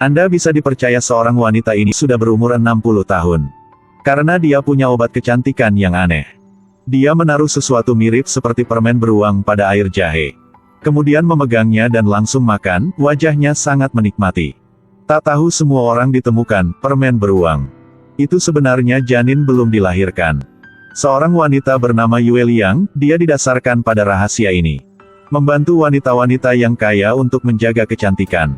Anda bisa dipercaya seorang wanita ini sudah berumur 60 tahun. Karena dia punya obat kecantikan yang aneh. Dia menaruh sesuatu mirip seperti permen beruang pada air jahe. Kemudian memegangnya dan langsung makan, wajahnya sangat menikmati. Tak tahu semua orang ditemukan, permen beruang. Itu sebenarnya janin belum dilahirkan. Seorang wanita bernama Yue Liang, dia didasarkan pada rahasia ini. Membantu wanita-wanita yang kaya untuk menjaga kecantikan.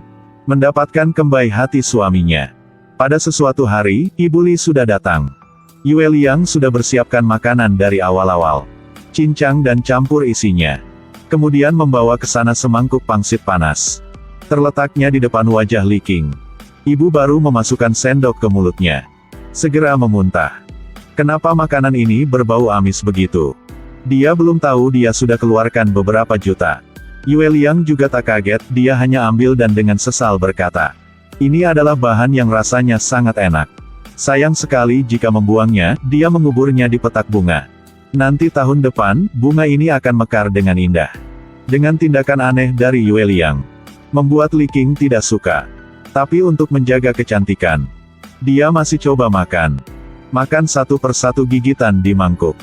Mendapatkan kembali hati suaminya. Pada sesuatu hari, Ibu Li sudah datang. Yue Liang sudah bersiapkan makanan dari awal-awal. Cincang dan campur isinya. Kemudian membawa ke sana semangkuk pangsit panas. Terletaknya di depan wajah Li Qing. Ibu baru memasukkan sendok ke mulutnya. Segera memuntah. Kenapa makanan ini berbau amis begitu? Dia belum tahu dia sudah keluarkan beberapa juta. Yue Liang juga tak kaget, dia hanya ambil dan dengan sesal berkata, "Ini adalah bahan yang rasanya sangat enak. Sayang sekali jika membuangnya, dia menguburnya di petak bunga. Nanti tahun depan, bunga ini akan mekar dengan indah." Dengan tindakan aneh dari Yue Liang, membuat Li Qing tidak suka. Tapi untuk menjaga kecantikan, dia masih coba makan. Makan satu persatu gigitan di mangkuk.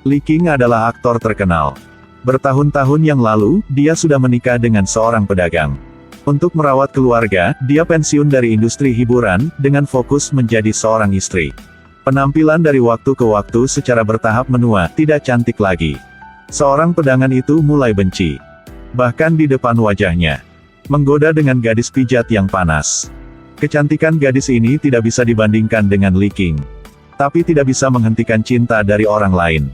Li Qing adalah aktor terkenal. Bertahun-tahun yang lalu, dia sudah menikah dengan seorang pedagang. Untuk merawat keluarga, dia pensiun dari industri hiburan, dengan fokus menjadi seorang istri. Penampilan dari waktu ke waktu secara bertahap menua, tidak cantik lagi. Seorang pedagang itu mulai benci. Bahkan di depan wajahnya. Menggoda dengan gadis pijat yang panas. Kecantikan gadis ini tidak bisa dibandingkan dengan Li Qing. Tapi tidak bisa menghentikan cinta dari orang lain.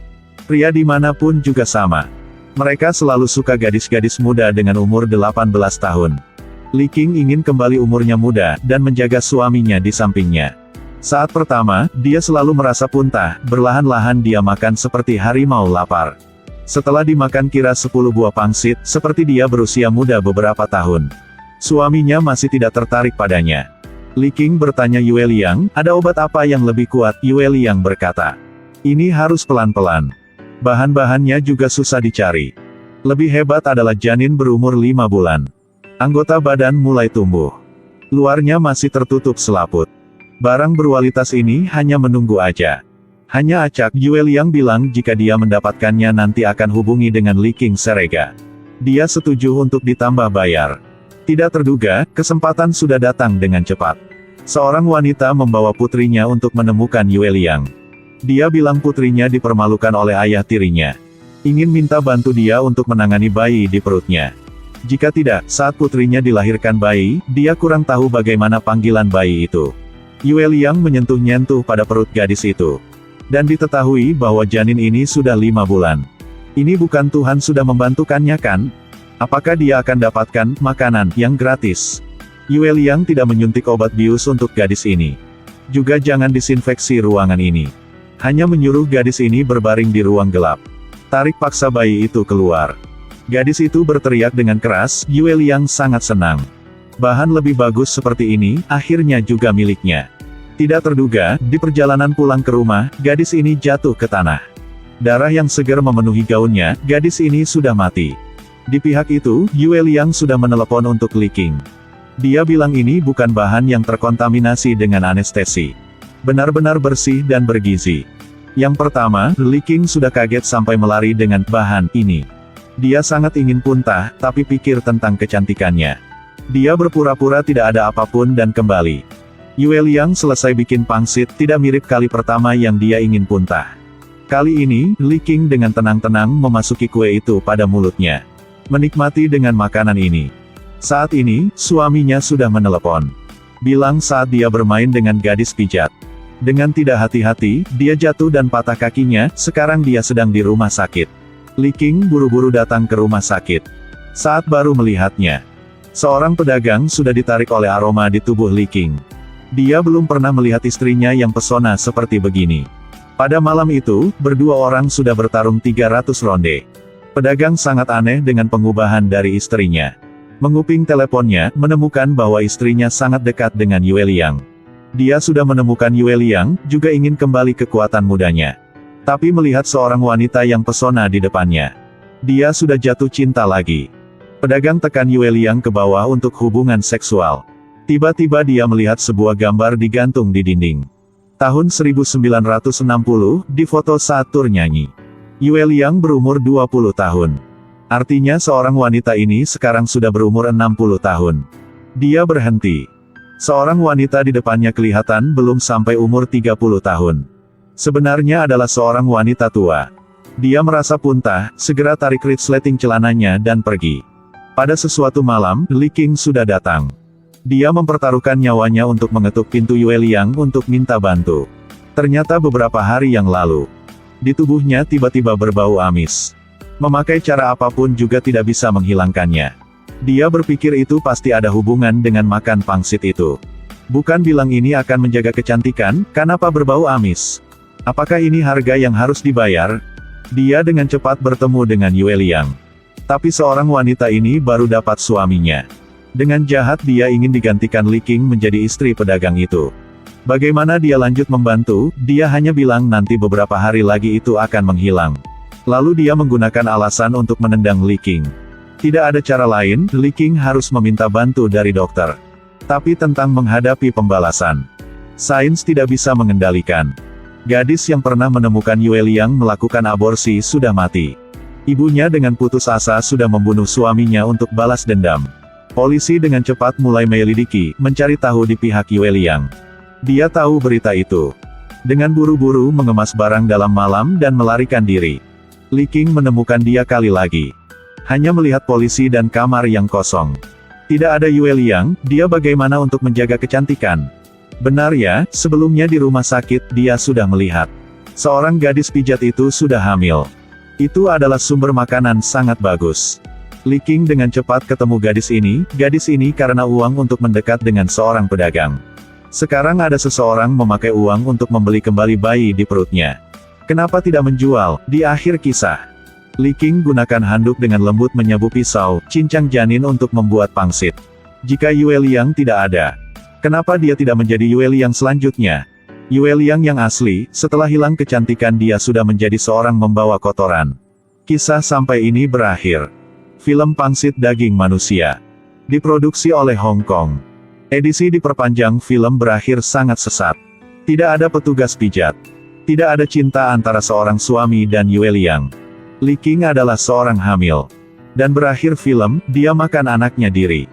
Pria dimanapun juga sama. Mereka selalu suka gadis-gadis muda dengan umur 18 tahun. Li Qing ingin kembali umurnya muda, dan menjaga suaminya di sampingnya. Saat pertama, dia selalu merasa puntah, berlahan-lahan dia makan seperti harimau lapar. Setelah dimakan kira 10 buah pangsit, seperti dia berusia muda beberapa tahun. Suaminya masih tidak tertarik padanya. Li Qing bertanya Yue Liang, "Ada obat apa yang lebih kuat?" Yue Liang berkata, "Ini harus pelan-pelan. Bahan-bahannya juga susah dicari. Lebih hebat adalah janin berumur 5 bulan. Anggota badan mulai tumbuh. Luarnya masih tertutup selaput. Barang berkualitas ini hanya menunggu aja." Hanya acak, Yue Liang bilang jika dia mendapatkannya nanti akan hubungi dengan Li Qing Serega. Dia setuju untuk ditambah bayar. Tidak terduga, kesempatan sudah datang dengan cepat. Seorang wanita membawa putrinya untuk menemukan Yue Liang. Dia bilang putrinya dipermalukan oleh ayah tirinya. Ingin minta bantu dia untuk menangani bayi di perutnya. Jika tidak, saat putrinya dilahirkan bayi, dia kurang tahu bagaimana panggilan bayi itu. Yue Liang menyentuh-nyentuh pada perut gadis itu. Dan diketahui bahwa janin ini sudah 5 bulan. Ini bukan Tuhan sudah membantukannya kan? Apakah dia akan dapatkan makanan yang gratis? Yue Liang tidak menyuntik obat bius untuk gadis ini. Juga jangan disinfeksi ruangan ini. Hanya menyuruh gadis ini berbaring di ruang gelap. Tarik paksa bayi itu keluar. Gadis itu berteriak dengan keras, Yue Liang sangat senang. Bahan lebih bagus seperti ini, akhirnya juga miliknya. Tidak terduga, di perjalanan pulang ke rumah, gadis ini jatuh ke tanah. Darah yang segar memenuhi gaunnya, gadis ini sudah mati. Di pihak itu, Yue Liang sudah menelepon untuk Li Qing. Dia bilang ini bukan bahan yang terkontaminasi dengan anestesi. Benar-benar bersih dan bergizi. Yang pertama, Li Qing sudah kaget sampai melari dengan bahan ini. Dia sangat ingin puntah, tapi pikir tentang kecantikannya. Dia berpura-pura tidak ada apapun dan kembali. Yue Liang selesai bikin pangsit, tidak mirip kali pertama yang dia ingin puntah. Kali ini, Li Qing dengan tenang-tenang memasuki kue itu pada mulutnya. Menikmati dengan makanan ini. Saat ini, suaminya sudah menelepon. Bilang saat dia bermain dengan gadis pijat. Dengan tidak hati-hati, dia jatuh dan patah kakinya, sekarang dia sedang di rumah sakit. Li Qing buru-buru datang ke rumah sakit. Saat baru melihatnya, seorang pedagang sudah ditarik oleh aroma di tubuh Li Qing. Dia belum pernah melihat istrinya yang pesona seperti begini. Pada malam itu, berdua orang sudah bertarung 300 ronde. Pedagang sangat aneh dengan pengubahan dari istrinya. Menguping teleponnya, menemukan bahwa istrinya sangat dekat dengan Yue Liang. Dia sudah menemukan Yue Liang, juga ingin kembali kekuatan mudanya. Tapi melihat seorang wanita yang pesona di depannya, dia sudah jatuh cinta lagi. Pedagang tekan Yue Liang ke bawah untuk hubungan seksual. Tiba-tiba dia melihat sebuah gambar digantung di dinding. Tahun 1960, di foto saat tur nyanyi. Yue Liang berumur 20 tahun. Artinya seorang wanita ini sekarang sudah berumur 60 tahun. Dia berhenti. Seorang wanita di depannya kelihatan belum sampai umur 30 tahun. Sebenarnya adalah seorang wanita tua. Dia merasa puntah, segera tarik resleting celananya dan pergi. Pada sesuatu malam, Li Qing sudah datang. Dia mempertaruhkan nyawanya untuk mengetuk pintu Yue Liang untuk minta bantu. Ternyata beberapa hari yang lalu, di tubuhnya tiba-tiba berbau amis. Memakai cara apapun juga tidak bisa menghilangkannya. Dia berpikir itu pasti ada hubungan dengan makan pangsit itu. Bukan bilang ini akan menjaga kecantikan, kenapa berbau amis? Apakah ini harga yang harus dibayar? Dia dengan cepat bertemu dengan Yue Liang. Tapi seorang wanita ini baru dapat suaminya. Dengan jahat dia ingin digantikan Li Qing menjadi istri pedagang itu. Bagaimana dia lanjut membantu, dia hanya bilang nanti beberapa hari lagi itu akan menghilang. Lalu dia menggunakan alasan untuk menendang Li Qing. Tidak ada cara lain, Li Qing harus meminta bantu dari dokter. Tapi tentang menghadapi pembalasan, sains tidak bisa mengendalikan. Gadis yang pernah menemukan Yue Liang melakukan aborsi sudah mati. Ibunya dengan putus asa sudah membunuh suaminya untuk balas dendam. Polisi dengan cepat mulai menyelidiki, mencari tahu di pihak Yue Liang. Dia tahu berita itu. Dengan buru-buru mengemas barang dalam malam dan melarikan diri. Li Qing menemukan dia kali lagi. Hanya melihat polisi dan kamar yang kosong. Tidak ada Yue Liang, dia bagaimana untuk menjaga kecantikan? Benar ya, sebelumnya di rumah sakit, dia sudah melihat. Seorang gadis pijat itu sudah hamil. Itu adalah sumber makanan sangat bagus. Li Qing dengan cepat ketemu gadis ini karena uang untuk mendekat dengan seorang pedagang. Sekarang ada seseorang memakai uang untuk membeli kembali bayi di perutnya. Kenapa tidak menjual? Di akhir kisah, Li Qing gunakan handuk dengan lembut menyabu pisau, cincang janin untuk membuat pangsit. Jika Yue Liang tidak ada, kenapa dia tidak menjadi Yue Liang selanjutnya? Yue Liang yang asli, setelah hilang kecantikan dia sudah menjadi seorang membawa kotoran. Kisah sampai ini berakhir. Film Pangsit Daging Manusia. Diproduksi oleh Hong Kong. Edisi diperpanjang film berakhir sangat sesat. Tidak ada petugas pijat. Tidak ada cinta antara seorang suami dan Yue Liang. Li Qing adalah seorang hamil. Dan berakhir film, dia makan anaknya diri.